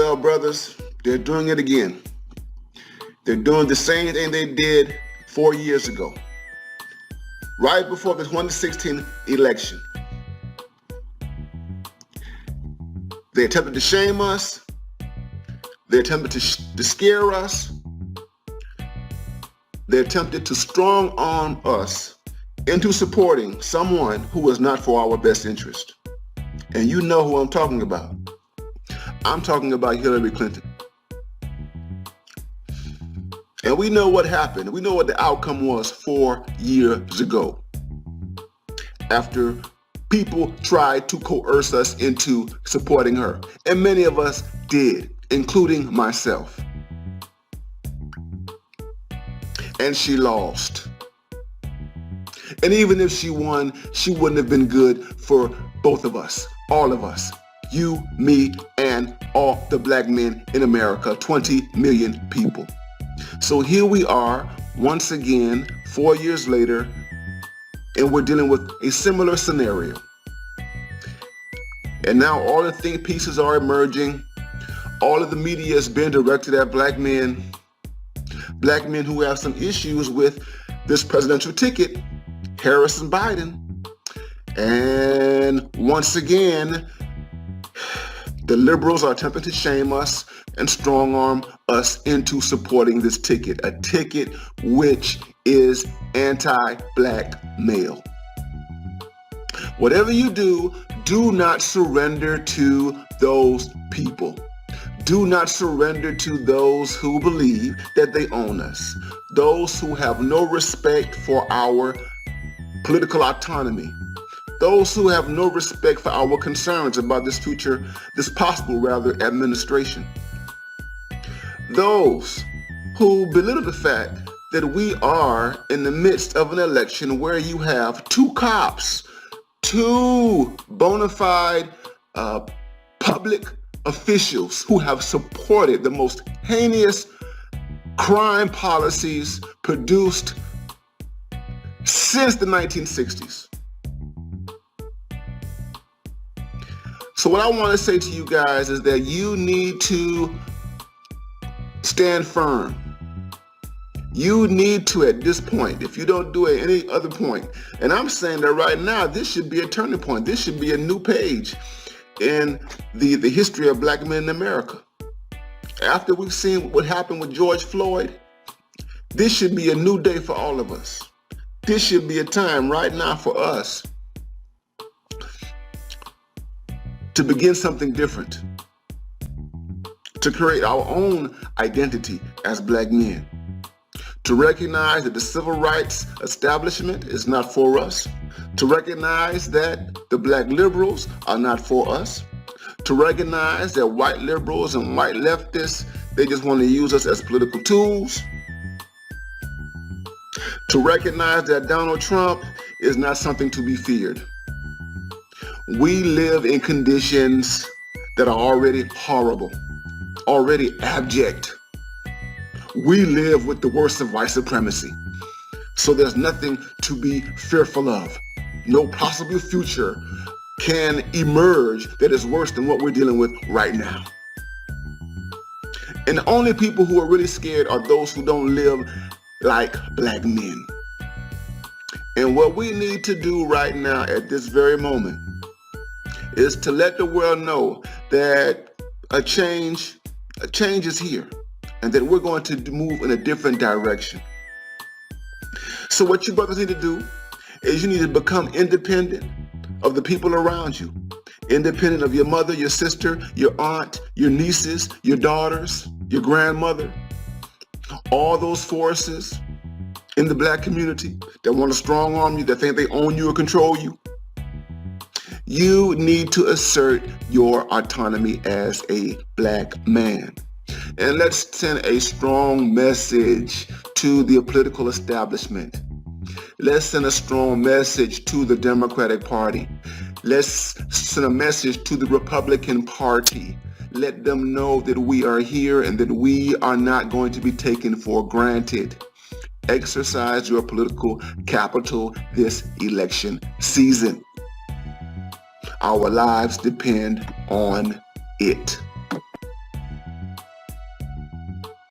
Well, brothers, they're doing it again. They're doing the same thing they did 4 years ago, right before the 2016 election. They attempted to shame us. They attempted to scare us. They attempted to strong arm us into supporting someone who was not for our best interest. And you know who I'm talking about. I'm talking about Hillary Clinton. And we know what happened. We know what the outcome was 4 years ago, after people tried to coerce us into supporting her. And many of us did, including myself. And she lost. And even if she won, she wouldn't have been good for both of us, all of us. You, me, and all the black men in America, 20 million people. So here we are, once again, 4 years later, and we're dealing with a similar scenario. And now all the think pieces are emerging. All of the media is being directed at black men who have some issues with this presidential ticket, Harris and Biden. And once again, the liberals are attempting to shame us and strong arm us into supporting this ticket, a ticket which is anti-blackmail. Whatever you do, do not surrender to those people. Do not surrender to those who believe that they own us, those who have no respect for our political autonomy, those who have no respect for our concerns about this possible administration. Those who belittle the fact that we are in the midst of an election where you have two cops, two bona fide public officials who have supported the most heinous crime policies produced since the 1960s. So what I want to say to you guys is that you need to stand firm. You need to, at this point, if you don't do it at any other point, and I'm saying that right now, this should be a turning point. This should be a new page in the history of black men in America. After we've seen what happened with George Floyd, this should be a new day for all of us. This should be a time right now for us to begin something different, to create our own identity as black men, to recognize that the civil rights establishment is not for us, to recognize that the black liberals are not for us, to recognize that white liberals and white leftists, they just want to use us as political tools, to recognize that Donald Trump is not something to be feared. We live in conditions that are already horrible, already abject. We live with the worst of white supremacy. So there's nothing to be fearful of. No possible future can emerge that is worse than what we're dealing with right now. And the only people who are really scared are those who don't live like black men. And what we need to do right now at this very moment is to let the world know that a change is here and that we're going to move in a different direction. So what you brothers need to do is you need to become independent of the people around you, independent of your mother, your sister, your aunt, your nieces, your daughters, your grandmother, all those forces in the black community that want to strong arm you, that think they own you or control you. You need to assert your autonomy as a black man. And let's send a strong message to the political establishment. Let's send a strong message to the Democratic Party. Let's send a message to the Republican Party. Let them know that we are here and that we are not going to be taken for granted. Exercise your political capital this election season. Our lives depend on it.